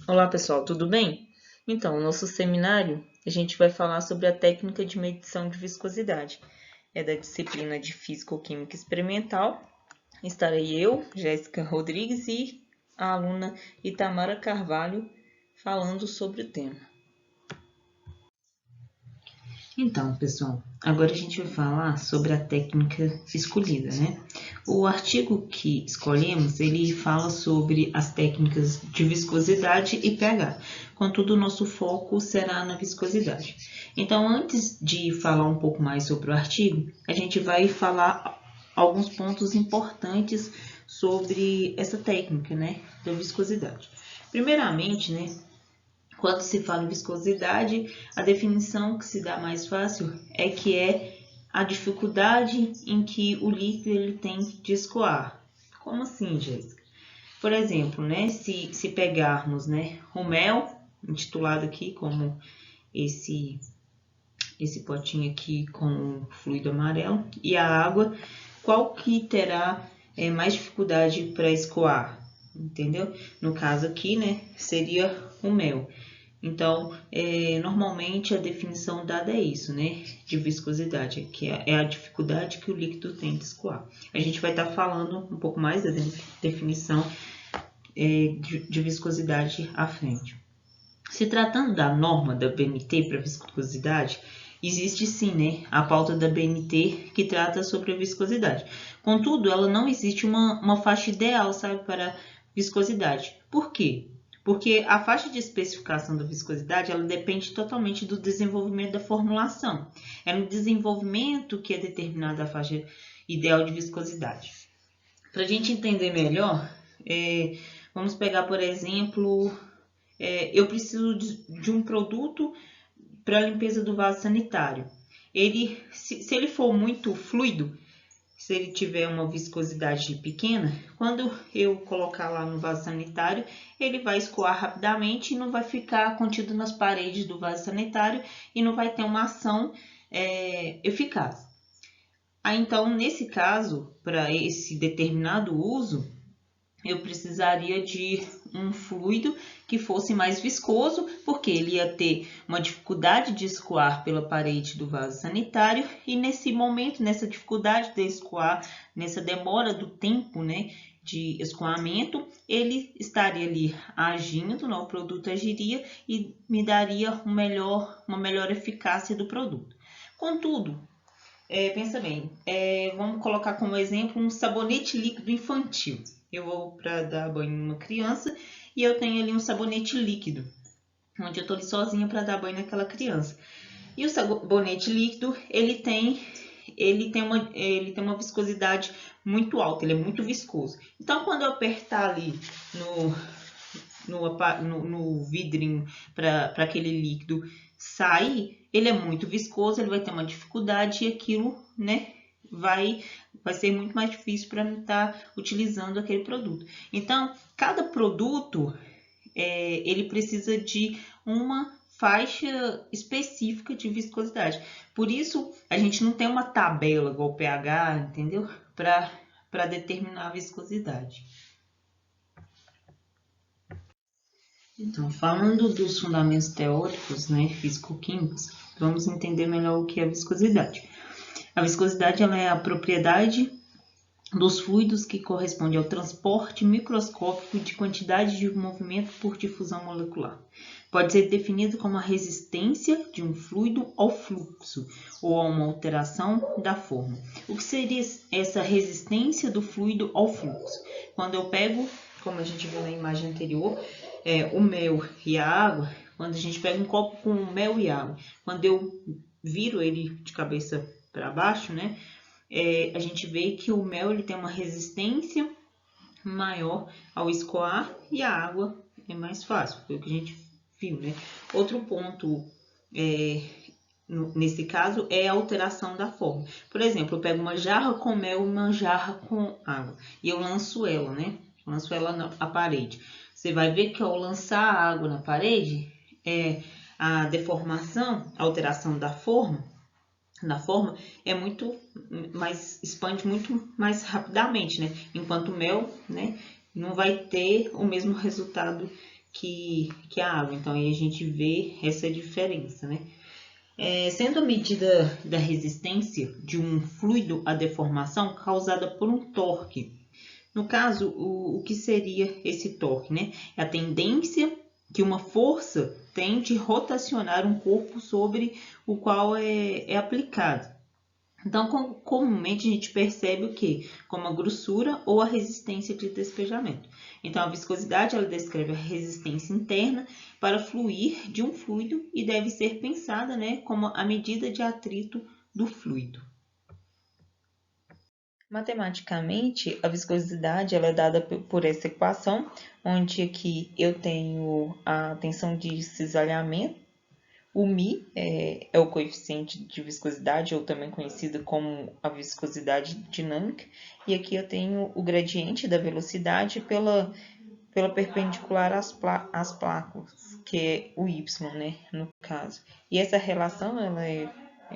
Olá pessoal, tudo bem? Então, no nosso seminário a gente vai falar sobre a técnica de medição de viscosidade. É da disciplina de Físico-Química Experimental. Estarei eu, Jéssica Rodrigues, e a aluna Itamara Carvalho falando sobre o tema. Então, pessoal, agora a gente vai falar sobre a técnica escolhida, né? O artigo que escolhemos, ele fala sobre as técnicas de viscosidade e pH. Contudo, o nosso foco será na viscosidade. Então, antes de falar um pouco mais sobre o artigo, a gente vai falar alguns pontos importantes sobre essa técnica, né, da viscosidade. Primeiramente, né, quando se fala em viscosidade, a definição que se dá mais fácil é que é a dificuldade em que o líquido ele tem de escoar. Como assim, Jéssica? Por exemplo, né, se pegarmos, né, o mel, intitulado aqui como esse potinho aqui com o fluido amarelo, e a água, qual que terá mais dificuldade para escoar? Entendeu? No caso aqui, né, seria o mel. Então, normalmente a definição dada é isso, né? De viscosidade, que é a dificuldade que o líquido tem de escoar. A gente vai estar falando um pouco mais da definição de viscosidade à frente. Se tratando da norma da BNT para viscosidade, existe sim, né, a pauta da BNT que trata sobre a viscosidade. Contudo, ela não existe uma faixa ideal, sabe, para viscosidade. Por quê? Porque a faixa de especificação da viscosidade ela depende totalmente do desenvolvimento da formulação. É no desenvolvimento que é determinada a faixa ideal de viscosidade. Para a gente entender melhor, vamos pegar, por exemplo, eu preciso de um produto para a limpeza do vaso sanitário. Se ele for muito fluido, se ele tiver uma viscosidade pequena, quando eu colocar lá no vaso sanitário, ele vai escoar rapidamente e não vai ficar contido nas paredes do vaso sanitário e não vai ter uma ação eficaz. Então, nesse caso, para esse determinado uso, eu precisaria de um fluido que fosse mais viscoso, porque ele ia ter uma dificuldade de escoar pela parede do vaso sanitário, e nesse momento, nessa dificuldade de escoar, nessa demora do tempo, né, de escoamento, ele estaria ali agindo, o produto agiria e me daria uma melhor eficácia do produto. Contudo, pensa bem, vamos colocar como exemplo um sabonete líquido infantil. Eu vou para dar banho em uma criança e eu tenho ali um sabonete líquido, onde eu estou ali sozinha para dar banho naquela criança. E o sabonete líquido, ele tem uma viscosidade muito alta, ele é muito viscoso. Então, quando eu apertar ali no vidrinho para aquele líquido sair, ele é muito viscoso, ele vai ter uma dificuldade e aquilo, né, vai ser muito mais difícil para mim estar utilizando aquele produto. Então, cada produto, ele precisa de uma faixa específica de viscosidade. Por isso, a gente não tem uma tabela igual o pH, entendeu? Para determinar a viscosidade. Então, falando dos fundamentos teóricos, né, físico-químicos, vamos entender melhor o que é a viscosidade. A viscosidade ela é a propriedade dos fluidos que corresponde ao transporte microscópico de quantidade de movimento por difusão molecular. Pode ser definido como a resistência de um fluido ao fluxo ou a uma alteração da forma. O que seria essa resistência do fluido ao fluxo? Quando eu pego, como a gente viu na imagem anterior, o mel e a água, quando a gente pega um copo com mel e água, quando eu viro ele de cabeça para baixo, né, a gente vê que o mel ele tem uma resistência maior ao escoar e a água é mais fácil, foi o que a gente viu, né? Outro ponto nesse caso é a alteração da forma. Por exemplo, eu pego uma jarra com mel e uma jarra com água e eu lanço ela, né? Lanço ela na parede. Você vai ver que ao lançar a água na parede, a deformação, a alteração da forma é muito mais, expande muito mais rapidamente, né? Enquanto o mel, né, não vai ter o mesmo resultado que a água. Então, aí a gente vê essa diferença, né? Sendo a medida da resistência de um fluido à deformação causada por um torque. No caso, o que seria esse torque, né? É a tendência que uma força tem de rotacionar um corpo sobre o qual é aplicado. Então, comumente a gente percebe o que? Como a grossura ou a resistência de despejamento. Então, a viscosidade ela descreve a resistência interna para fluir de um fluido e deve ser pensada, né, como a medida de atrito do fluido. Matematicamente, a viscosidade ela é dada por essa equação, onde aqui eu tenho a tensão de cisalhamento. O μ é o coeficiente de viscosidade, ou também conhecido como a viscosidade dinâmica. E aqui eu tenho o gradiente da velocidade pela perpendicular às placas, que é o y, né, no caso. E essa relação ela é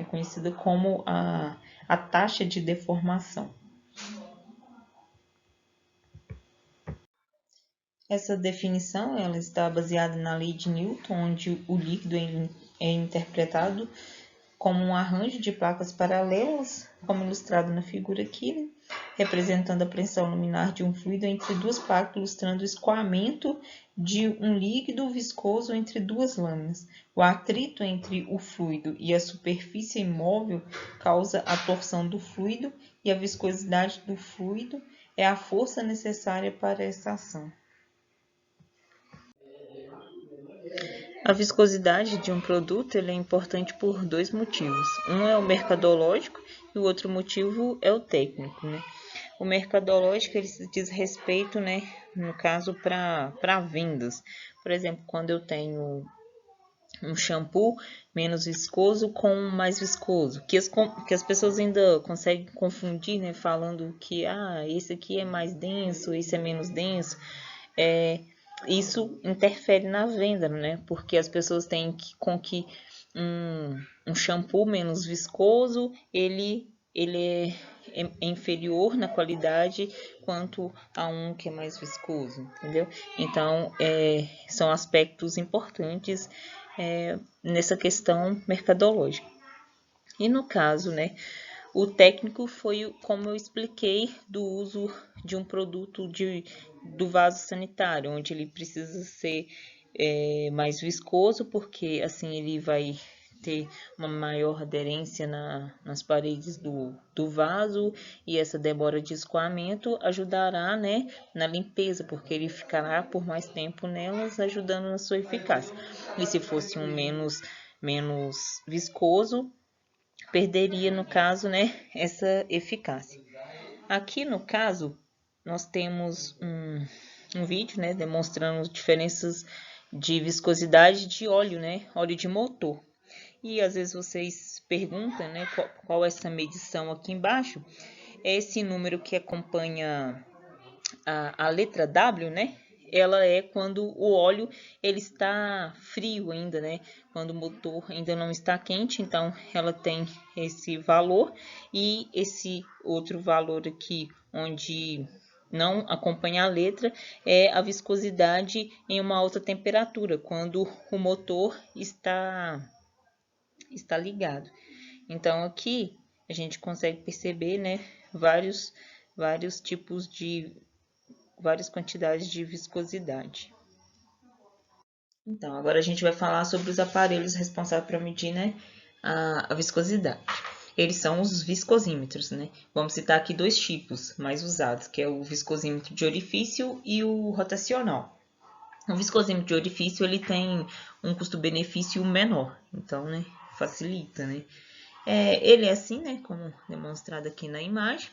conhecida como a taxa de deformação. Essa definição ela está baseada na lei de Newton, onde o líquido é interpretado como um arranjo de placas paralelas, como ilustrado na figura aqui, né? Representando a pressão laminar de um fluido entre duas placas, ilustrando o escoamento de um líquido viscoso entre duas lâminas. O atrito entre o fluido e a superfície imóvel causa a torção do fluido e a viscosidade do fluido é a força necessária para essa ação. A viscosidade de um produto é importante por dois motivos. Um é o mercadológico e o outro motivo é o técnico, né? O mercadológico ele diz respeito, né, no caso, para vendas. Por exemplo, quando eu tenho um shampoo menos viscoso com mais viscoso, que as pessoas ainda conseguem confundir, né, falando que esse aqui é mais denso, esse é menos denso. Isso interfere na venda, né? Porque as pessoas têm que um shampoo menos viscoso, ele é inferior na qualidade quanto a um que é mais viscoso, entendeu? Então, são aspectos importantes nessa questão mercadológica. E no caso, né, o técnico foi, como eu expliquei, do uso de um produto do vaso sanitário, onde ele precisa ser mais viscoso, porque assim ele vai ter uma maior aderência nas paredes do vaso, e essa demora de escoamento ajudará, né, na limpeza, porque ele ficará por mais tempo nelas, ajudando na sua eficácia. E se fosse um menos viscoso, perderia, no caso, né, essa eficácia. Aqui, no caso, nós temos um vídeo, né, demonstrando as diferenças de viscosidade de óleo, né, óleo de motor. E às vezes vocês perguntam, né, qual é essa medição aqui embaixo. É esse número que acompanha a letra W, né? Ela é quando o óleo ele está frio ainda, né? Quando o motor ainda não está quente, então ela tem esse valor, e esse outro valor aqui, onde não acompanha a letra, é a viscosidade em uma alta temperatura, quando o motor está ligado. Então aqui a gente consegue perceber, né, vários tipos de várias quantidades de viscosidade. Então, agora a gente vai falar sobre os aparelhos responsáveis para medir, né, a viscosidade. Eles são os viscosímetros, né? Vamos citar aqui dois tipos mais usados, que é o viscosímetro de orifício e o rotacional. O viscosímetro de orifício ele tem um custo-benefício menor, então, né, facilita, né? Ele é assim, né, como demonstrado aqui na imagem.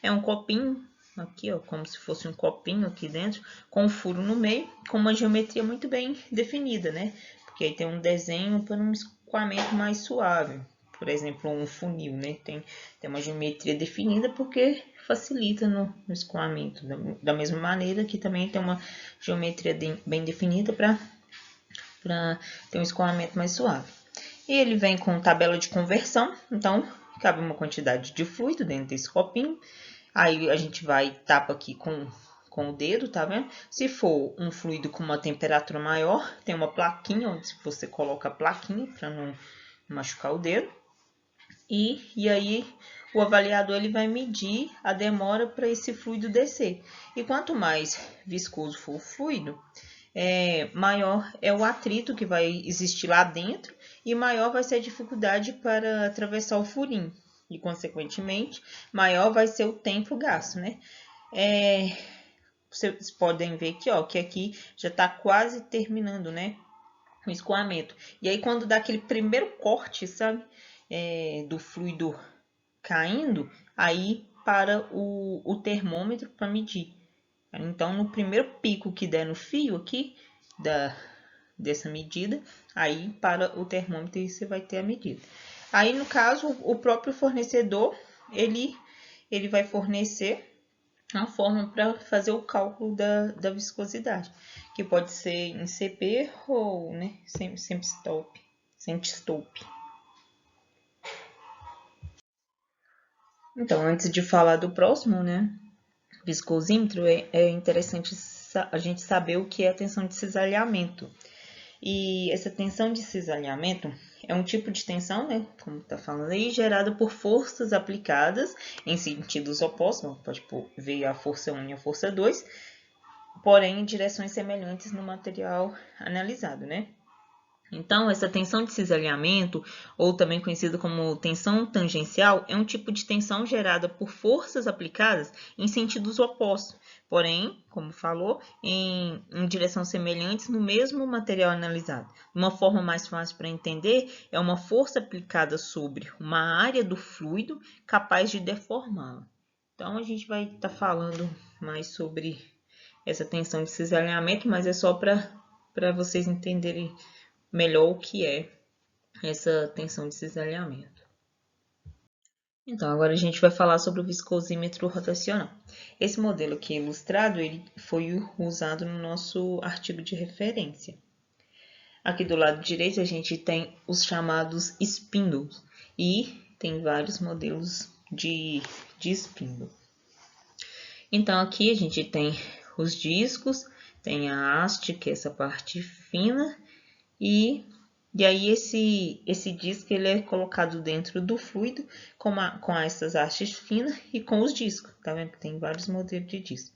É um copinho aqui, ó, como se fosse um copinho aqui dentro, com um furo no meio, com uma geometria muito bem definida, né? Porque aí tem um desenho para um escoamento mais suave. Por exemplo, um funil, né? Tem uma geometria definida porque facilita no escoamento. Da mesma maneira que também tem uma geometria bem definida para ter um escoamento mais suave. E ele vem com tabela de conversão, então cabe uma quantidade de fluido dentro desse copinho. Aí a gente tapa aqui com com o dedo, tá vendo? Se for um fluido com uma temperatura maior, tem uma plaquinha onde você coloca a plaquinha para não machucar o dedo. E aí o avaliador ele vai medir a demora para esse fluido descer. E quanto mais viscoso for o fluido, maior é o atrito que vai existir lá dentro e maior vai ser a dificuldade para atravessar o furinho. E, consequentemente, maior vai ser o tempo gasto, né? Vocês podem ver aqui, ó, que aqui já está quase terminando, né? O escoamento. E aí, quando dá aquele primeiro corte, sabe? Do fluido caindo, aí para o termômetro para medir. Então, no primeiro pico que der no fio aqui, dessa medida, aí para o termômetro você vai ter a medida. Aí, no caso, o próprio fornecedor, ele vai fornecer a forma para fazer o cálculo da viscosidade, que pode ser em CP ou, né, sem stop. Então, antes de falar do próximo, né, viscosímetro, é interessante a gente saber o que é a tensão de cisalhamento. E essa tensão de cisalhamento é um tipo de tensão, né, como está falando aí, gerada por forças aplicadas em sentidos opostos, pode ver a força 1 e a força 2, porém em direções semelhantes no material analisado, né? Então, essa tensão de cisalhamento, ou também conhecida como tensão tangencial, é um tipo de tensão gerada por forças aplicadas em sentidos opostos, porém, como falou, em direções semelhantes no mesmo material analisado. Uma forma mais fácil para entender é uma força aplicada sobre uma área do fluido capaz de deformá-la. Então, a gente vai estar falando mais sobre essa tensão de cisalhamento, mas é só para vocês entenderem melhor o que é essa tensão de cisalhamento. Então, agora a gente vai falar sobre o viscosímetro rotacional. Esse modelo aqui ilustrado ele foi usado no nosso artigo de referência. Aqui do lado direito a gente tem os chamados spindles e tem vários modelos de spindle. Então, aqui a gente tem os discos, tem a haste, que é essa parte fina, e aí esse disco ele é colocado dentro do fluido com essas hastes finas e com os discos, tá vendo que tem vários modelos de disco.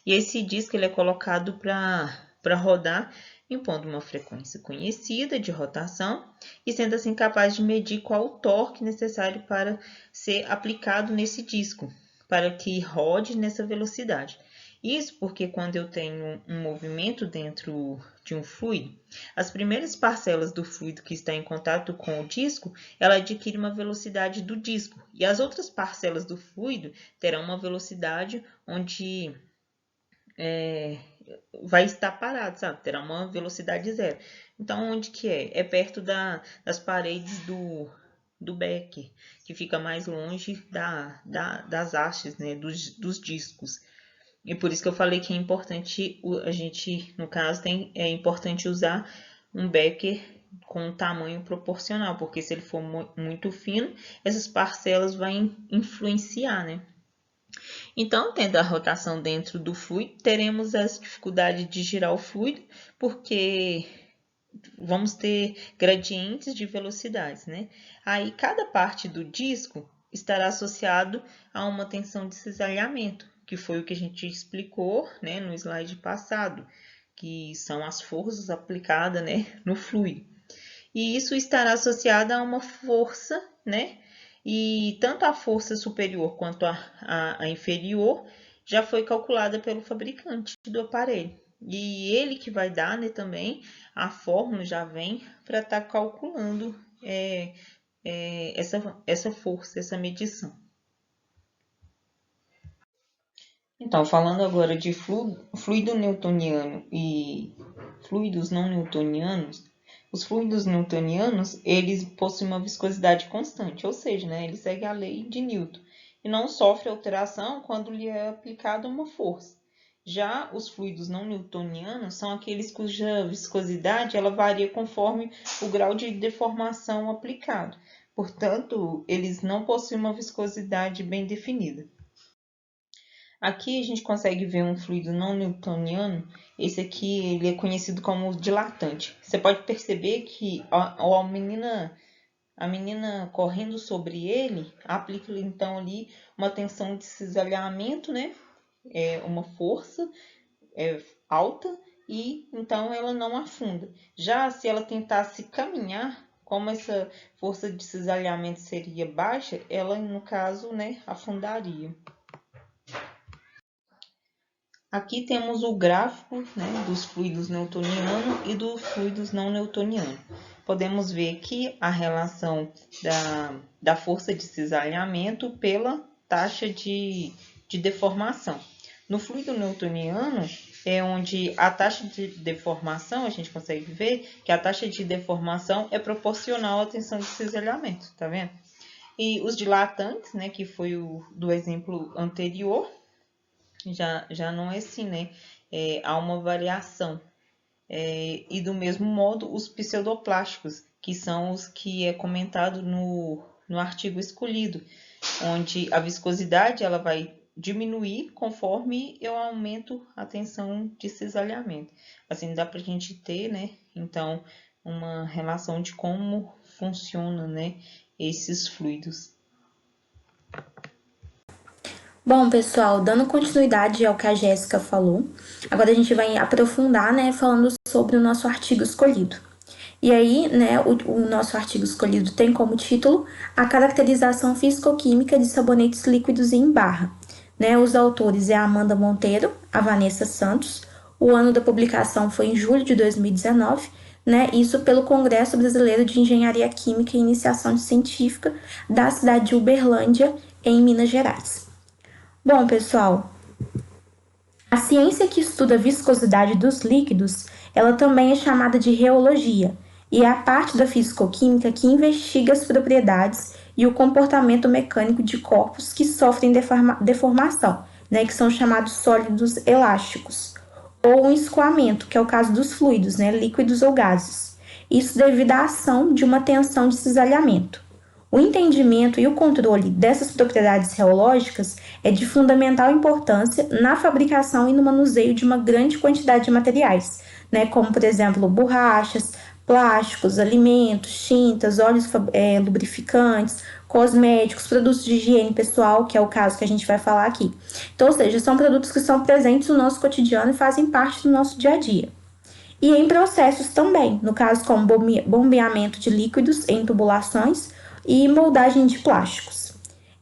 E esse disco ele é colocado para rodar, impondo uma frequência conhecida de rotação e sendo assim capaz de medir qual o torque necessário para ser aplicado nesse disco, para que rode nessa velocidade. Isso porque quando eu tenho um movimento dentro de um fluido, as primeiras parcelas do fluido que está em contato com o disco, ela adquire uma velocidade do disco. E as outras parcelas do fluido terão uma velocidade onde vai estar parado, sabe? Terá uma velocidade zero. Então, onde que é? É perto das paredes do becker, que fica mais longe das hastes, né? Dos discos. E por isso que eu falei que é importante a gente, no caso, é importante usar um becker com um tamanho proporcional, porque se ele for muito fino, essas parcelas vão influenciar, né? Então, tendo a rotação dentro do fluido, teremos essa dificuldade de girar o fluido, porque vamos ter gradientes de velocidades, né? Aí, cada parte do disco estará associado a uma tensão de cisalhamento, que foi o que a gente explicou, né, no slide passado, que são as forças aplicadas, né, no fluido. E isso estará associado a uma força, né? E tanto a força superior quanto a inferior já foi calculada pelo fabricante do aparelho. E ele que vai dar, né, também a fórmula já vem para estar calculando essa força, essa medição. Então, falando agora de fluido newtoniano e fluidos não newtonianos, os fluidos newtonianos, eles possuem uma viscosidade constante, ou seja, né, eles seguem a lei de Newton e não sofrem alteração quando lhe é aplicada uma força. Já os fluidos não newtonianos são aqueles cuja viscosidade ela varia conforme o grau de deformação aplicado. Portanto, eles não possuem uma viscosidade bem definida. Aqui a gente consegue ver um fluido não newtoniano. Esse aqui ele é conhecido como dilatante. Você pode perceber que a menina correndo sobre ele aplica então ali uma tensão de cisalhamento, né? Uma força alta, e então ela não afunda. Já se ela tentasse caminhar, como essa força de cisalhamento seria baixa, ela no caso, né, afundaria. Aqui temos o gráfico, né, dos fluidos newtonianos e dos fluidos não newtonianos. Podemos ver aqui a relação da força de cisalhamento pela taxa de deformação. No fluido newtoniano é onde a taxa de deformação, a gente consegue ver que a taxa de deformação é proporcional à tensão de cisalhamento, tá vendo? E os dilatantes, né, que foi o do exemplo anterior, já não é assim, né? Há uma variação. E do mesmo modo, os pseudoplásticos, que são os que é comentado no artigo escolhido, onde a viscosidade ela vai diminuir conforme eu aumento a tensão de cisalhamento. Assim dá para a gente ter, né, então, uma relação de como funciona, né, esses fluidos. Bom, pessoal, dando continuidade ao que a Jéssica falou, agora a gente vai aprofundar, né, falando sobre o nosso artigo escolhido. E aí, né, o nosso artigo escolhido tem como título a caracterização físico-química de sabonetes líquidos em barra. Né, os autores é a Amanda Monteiro, a Vanessa Santos. O ano da publicação foi em julho de 2019, né, isso pelo Congresso Brasileiro de Engenharia Química e Iniciação Científica da cidade de Uberlândia, em Minas Gerais. Bom, pessoal, a ciência que estuda a viscosidade dos líquidos, ela também é chamada de reologia, e é a parte da fisicoquímica que investiga as propriedades e o comportamento mecânico de corpos que sofrem deformação, né, que são chamados sólidos elásticos, ou um escoamento, que é o caso dos fluidos, né, líquidos ou gases. Isso devido à ação de uma tensão de cisalhamento. O entendimento e o controle dessas propriedades reológicas é de fundamental importância na fabricação e no manuseio de uma grande quantidade de materiais, né, como, por exemplo, borrachas, plásticos, alimentos, tintas, óleos lubrificantes, cosméticos, produtos de higiene pessoal, que é o caso que a gente vai falar aqui. Então, ou seja, são produtos que são presentes no nosso cotidiano e fazem parte do nosso dia a dia. E em processos também, no caso como bombeamento de líquidos em tubulações e moldagem de plásticos.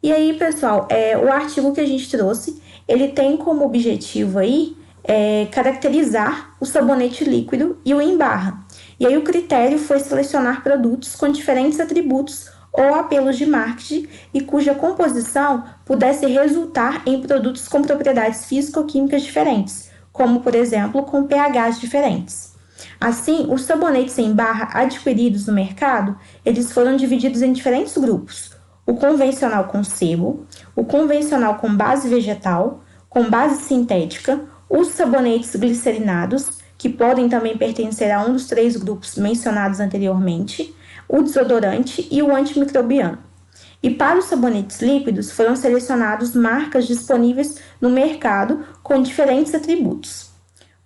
E aí, pessoal, o artigo que a gente trouxe, ele tem como objetivo aí caracterizar o sabonete líquido e o em barra. E aí o critério foi selecionar produtos com diferentes atributos ou apelos de marketing e cuja composição pudesse resultar em produtos com propriedades físico-químicas diferentes, como, por exemplo, com pHs diferentes. Assim, os sabonetes em barra adquiridos no mercado, eles foram divididos em diferentes grupos. O convencional com sebo, o convencional com base vegetal, com base sintética, os sabonetes glicerinados, que podem também pertencer a um dos 3 grupos mencionados anteriormente, o desodorante e o antimicrobiano. E para os sabonetes líquidos foram selecionados marcas disponíveis no mercado com diferentes atributos.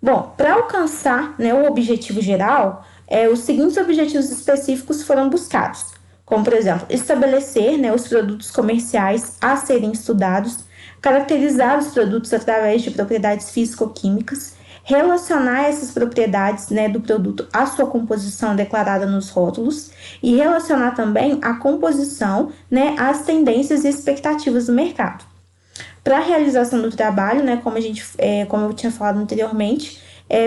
Bom, para alcançar, né, o objetivo geral, os seguintes objetivos específicos foram buscados, como, por exemplo, estabelecer, né, os produtos comerciais a serem estudados, caracterizar os produtos através de propriedades físico-químicas, relacionar essas propriedades, né, do produto à sua composição declarada nos rótulos e relacionar também a composição, né, às tendências e expectativas do mercado. Para a realização do trabalho, né, como eu tinha falado anteriormente,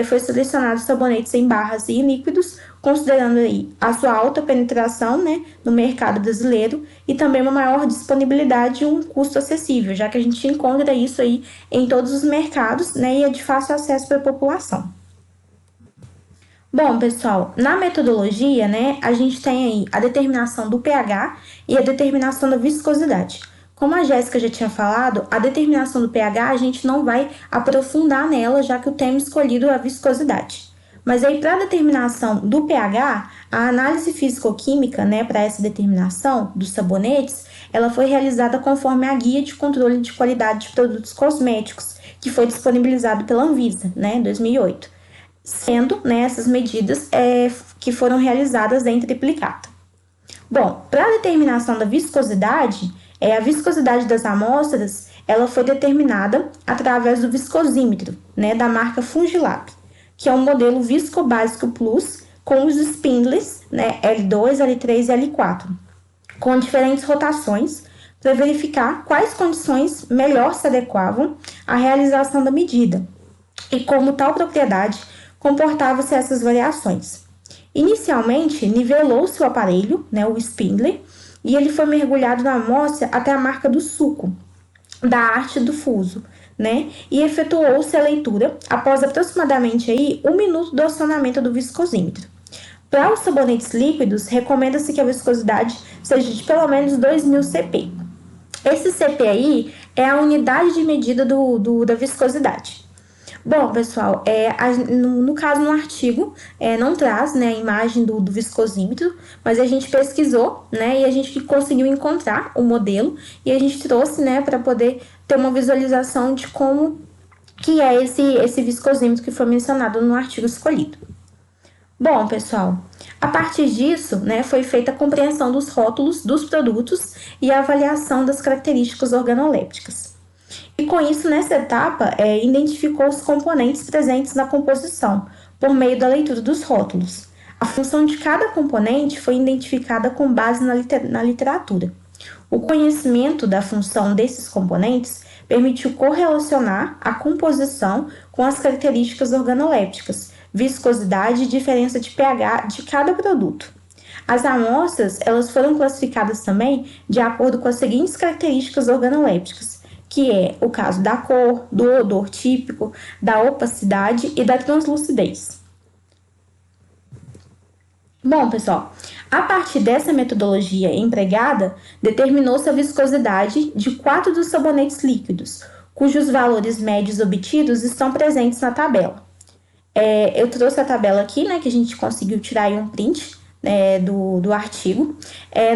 foi selecionado sabonetes em barras e líquidos, considerando aí a sua alta penetração, né, no mercado brasileiro e também uma maior disponibilidade e um custo acessível, já que a gente encontra isso aí em todos os mercados, né, e é de fácil acesso para a população. Bom, pessoal, na metodologia, né, a gente tem aí a determinação do pH e a determinação da viscosidade. Como a Jéssica já tinha falado, a determinação do pH a gente não vai aprofundar nela, já que o tema escolhido é a viscosidade. Mas aí, para a determinação do pH, A análise físico-química, né, para essa determinação dos sabonetes, ela foi realizada conforme a Guia de Controle de Qualidade de Produtos Cosméticos, que foi disponibilizado pela Anvisa, né, em 2008, sendo, né, essas medidas que foram realizadas em triplicata. Bom, para a determinação da viscosidade, a viscosidade das amostras ela foi determinada através do viscosímetro, né, da marca Fungilab, que é um modelo Viscobásico Plus com os spindles, né, L2, L3 e L4, com diferentes rotações para verificar quais condições melhor se adequavam à realização da medida e como tal propriedade comportava-se essas variações. Inicialmente, nivelou-se o aparelho, né, o spindle, e ele foi mergulhado na amostra até a marca do suco, da haste do fuso, né, e efetuou-se a leitura após aproximadamente aí 1 minuto do acionamento do viscosímetro. Para os sabonetes líquidos, recomenda-se que a viscosidade seja de pelo menos 2.000 CP. Esse CP aí é a unidade de medida da viscosidade. Bom, pessoal, no caso, no artigo, não traz, né, a imagem do viscosímetro, mas a gente pesquisou, né, e a gente conseguiu encontrar o modelo e a gente trouxe, né, para poder ter uma visualização de como que é esse viscosímetro que foi mencionado no artigo escolhido. Bom, pessoal, a partir disso, né, foi feita a compreensão dos rótulos dos produtos e a avaliação das características organolépticas. E com isso, nessa etapa, identificou os componentes presentes na composição, por meio da leitura dos rótulos. A função de cada componente foi identificada com base na literatura. O conhecimento da função desses componentes permitiu correlacionar a composição com as características organolépticas, viscosidade e diferença de pH de cada produto. As amostras elas foram classificadas também de acordo com as seguintes características organolépticas, que é o caso da cor, do odor típico, da opacidade e da translucidez. Bom, pessoal, a partir dessa metodologia empregada, determinou-se a viscosidade de 4 dos sabonetes líquidos, cujos valores médios obtidos estão presentes na tabela. Eu trouxe a tabela aqui, né, que a gente conseguiu tirar aí um print do artigo.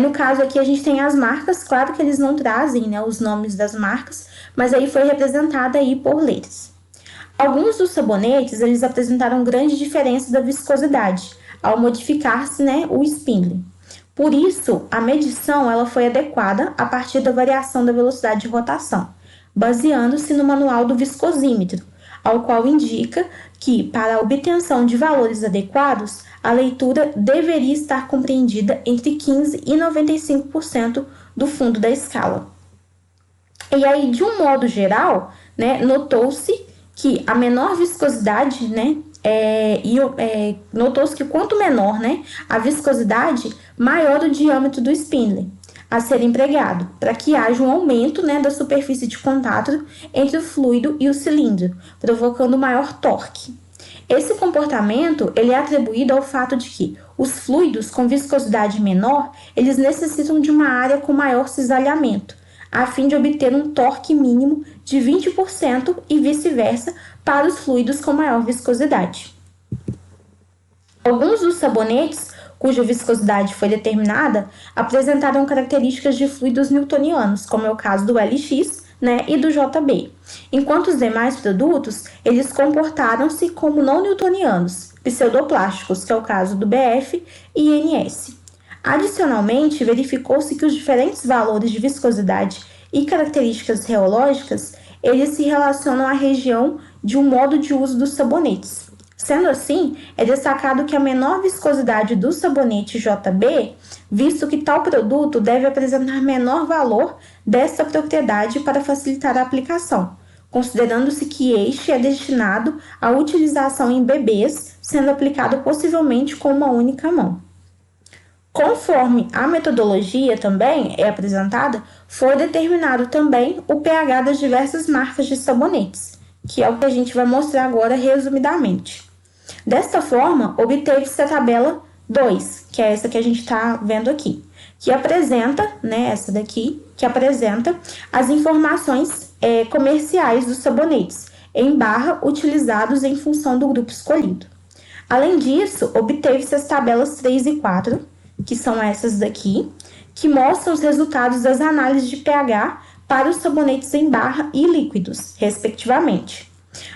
No caso aqui a gente tem as marcas, claro que eles não trazem, né, os nomes das marcas, mas aí foi representada aí por letras. Alguns dos sabonetes eles apresentaram grande diferença da viscosidade ao modificar-se, né, o spindle. Por isso, a medição ela foi adequada a partir da variação da velocidade de rotação, baseando-se no manual do viscosímetro, ao qual indica que, para a obtenção de valores adequados, a leitura deveria estar compreendida entre 15% e 95% do fundo da escala. E aí, de um modo geral, né, notou-se que a menor viscosidade, né, notou-se que quanto menor, né, a viscosidade, maior o diâmetro do spindle a ser empregado, para que haja um aumento, né, da superfície de contato entre o fluido e o cilindro, provocando maior torque. Esse comportamento ele é atribuído ao fato de que os fluidos com viscosidade menor, eles necessitam de uma área com maior cisalhamento, a fim de obter um torque mínimo de 20% e vice-versa para os fluidos com maior viscosidade. Alguns dos sabonetes cuja viscosidade foi determinada apresentaram características de fluidos newtonianos, como é o caso do LX, né, e do JB, enquanto os demais produtos eles comportaram-se como não newtonianos, pseudoplásticos, que é o caso do BF e INS. Adicionalmente, verificou-se que os diferentes valores de viscosidade e características reológicas eles se relacionam à região de um modo de uso dos sabonetes. Sendo assim, é destacado que a menor viscosidade do sabonete JB, visto que tal produto deve apresentar menor valor dessa propriedade para facilitar a aplicação, considerando-se que este é destinado à utilização em bebês, sendo aplicado possivelmente com uma única mão. Conforme a metodologia também é apresentada, foi determinado também o pH das diversas marcas de sabonetes, que é o que a gente vai mostrar agora resumidamente. Desta forma, obteve-se a tabela 2, que é essa que a gente está vendo aqui, que apresenta, né, essa daqui, que apresenta as informações comerciais dos sabonetes, em barra utilizados em função do grupo escolhido. Além disso, obteve-se as tabelas 3 e 4, que são essas daqui, que mostram os resultados das análises de pH para os sabonetes em barra e líquidos, respectivamente.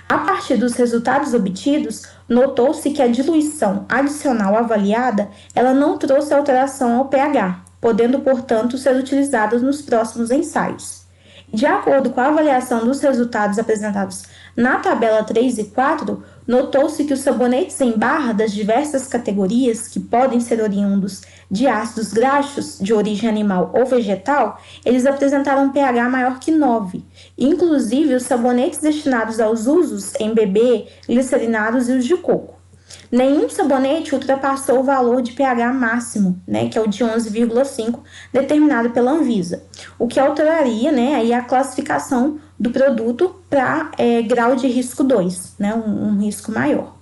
A partir dos resultados obtidos, notou-se que a diluição adicional avaliada ela não trouxe alteração ao pH, podendo, portanto, ser utilizada nos próximos ensaios. De acordo com a avaliação dos resultados apresentados na tabela 3 e 4, notou-se que os sabonetes em barra das diversas categorias, que podem ser oriundos de ácidos graxos de origem animal ou vegetal, eles apresentaram um pH maior que 9. Inclusive, os sabonetes destinados aos usos em bebê, glicerinados e os de coco. Nenhum sabonete ultrapassou o valor de pH máximo, né, que é o de 11,5, determinado pela Anvisa, o que alteraria, né, aí a classificação do produto para grau de risco 2, né, um risco maior.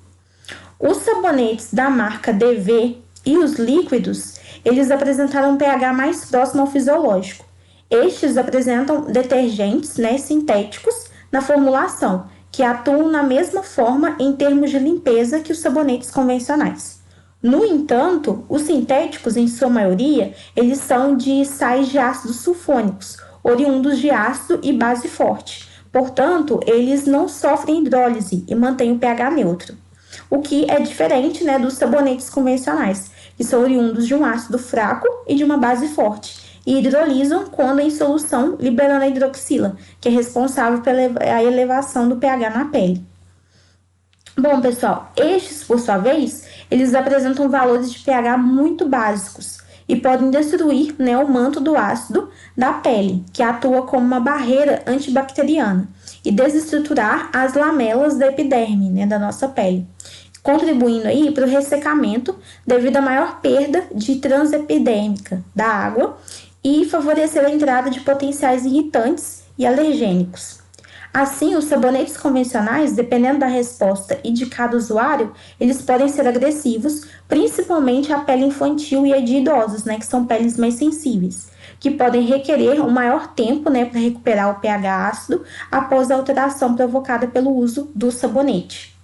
Os sabonetes da marca DV e os líquidos, eles apresentaram um pH mais próximo ao fisiológico. Estes apresentam detergentes, né, sintéticos na formulação, que atuam na mesma forma em termos de limpeza que os sabonetes convencionais. No entanto, os sintéticos, em sua maioria, eles são de sais de ácidos sulfônicos, oriundos de ácido e base forte. Portanto, eles não sofrem hidrólise e mantêm o pH neutro, o que é diferente, né, dos sabonetes convencionais, que são oriundos de um ácido fraco e de uma base forte, e hidrolisam quando em solução, liberando a hidroxila, que é responsável pela elevação do pH na pele. Bom, pessoal, estes, por sua vez, eles apresentam valores de pH muito básicos e podem destruir, né, o manto do ácido da pele, que atua como uma barreira antibacteriana, e desestruturar as lamelas da epiderme, né, da nossa pele, contribuindo aí para o ressecamento devido à maior perda de transepidérmica da água e favorecer a entrada de potenciais irritantes e alergênicos. Assim, os sabonetes convencionais, dependendo da resposta e de cada usuário, eles podem ser agressivos, principalmente à pele infantil e a de idosos, né, que são peles mais sensíveis, que podem requerer um maior tempo, né, para recuperar o pH ácido após a alteração provocada pelo uso do sabonete.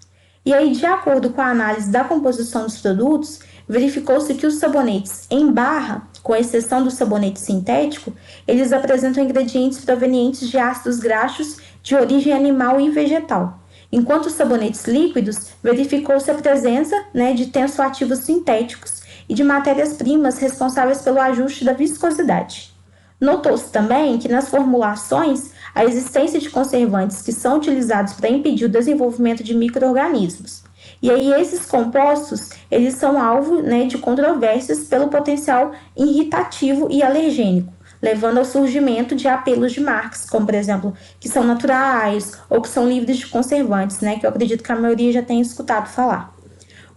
E aí, de acordo com a análise da composição dos produtos, verificou-se que os sabonetes em barra, com exceção do sabonete sintético, eles apresentam ingredientes provenientes de ácidos graxos de origem animal e vegetal. Enquanto os sabonetes líquidos, verificou-se a presença, né, de tensoativos sintéticos e de matérias-primas responsáveis pelo ajuste da viscosidade. Notou-se também que nas formulações, a existência de conservantes que são utilizados para impedir o desenvolvimento de micro-organismos. E aí esses compostos, eles são alvo, né, de controvérsias pelo potencial irritativo e alergênico, levando ao surgimento de apelos de marcas, como por exemplo, que são naturais ou que são livres de conservantes, né, que eu acredito que a maioria já tenha escutado falar.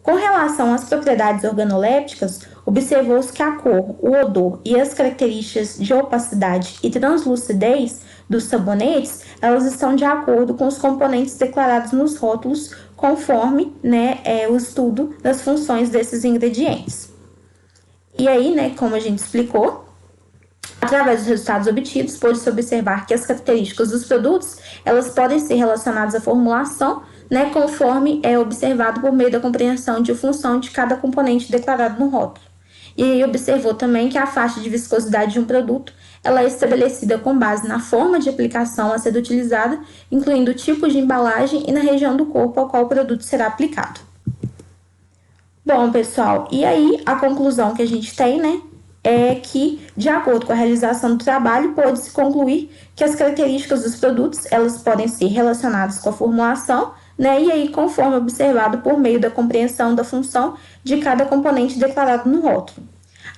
Com relação às propriedades organolépticas, observou-se que a cor, o odor e as características de opacidade e translucidez dos sabonetes, elas estão de acordo com os componentes declarados nos rótulos, conforme, né, o estudo das funções desses ingredientes. E aí, né, como a gente explicou, através dos resultados obtidos, pôde-se observar que as características dos produtos, elas podem ser relacionadas à formulação, né, conforme é observado por meio da compreensão de função de cada componente declarado no rótulo. E aí observou também que a faixa de viscosidade de um produto ela é estabelecida com base na forma de aplicação a ser utilizada, incluindo o tipo de embalagem e na região do corpo ao qual o produto será aplicado. Bom, pessoal, e aí a conclusão que a gente tem, né, é que, de acordo com a realização do trabalho, pode-se concluir que as características dos produtos elas podem ser relacionadas com a formulação, né, e aí conforme observado por meio da compreensão da função de cada componente declarado no rótulo.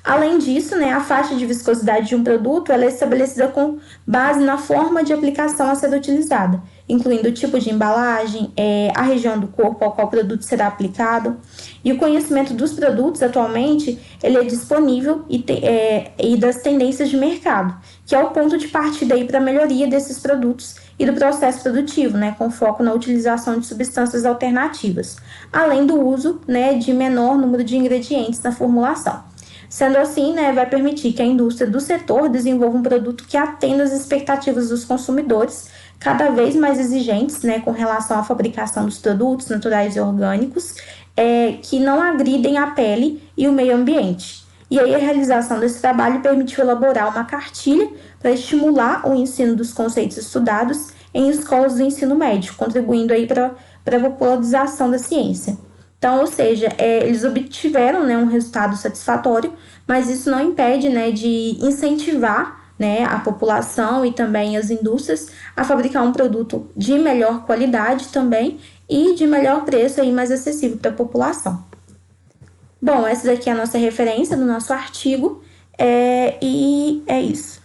Além disso, né, a faixa de viscosidade de um produto ela é estabelecida com base na forma de aplicação a ser utilizada, incluindo o tipo de embalagem, a região do corpo ao qual o produto será aplicado. E o conhecimento dos produtos, atualmente, ele é disponível e das tendências de mercado, que é o ponto de partida para a melhoria desses produtos e do processo produtivo, né, com foco na utilização de substâncias alternativas, além do uso, né, de menor número de ingredientes na formulação. Sendo assim, né, vai permitir que a indústria do setor desenvolva um produto que atenda às expectativas dos consumidores, cada vez mais exigentes, né, com relação à fabricação dos produtos naturais e orgânicos, que não agridem a pele e o meio ambiente. E aí a realização desse trabalho permitiu elaborar uma cartilha para estimular o ensino dos conceitos estudados em escolas do ensino médio, contribuindo aí para a popularização da ciência. Então, ou seja, eles obtiveram, né, um resultado satisfatório, mas isso não impede, né, de incentivar, né, a população e também as indústrias a fabricar um produto de melhor qualidade também e de melhor preço e mais acessível para a população. Bom, essa daqui é a nossa referência do nosso artigo, e é isso.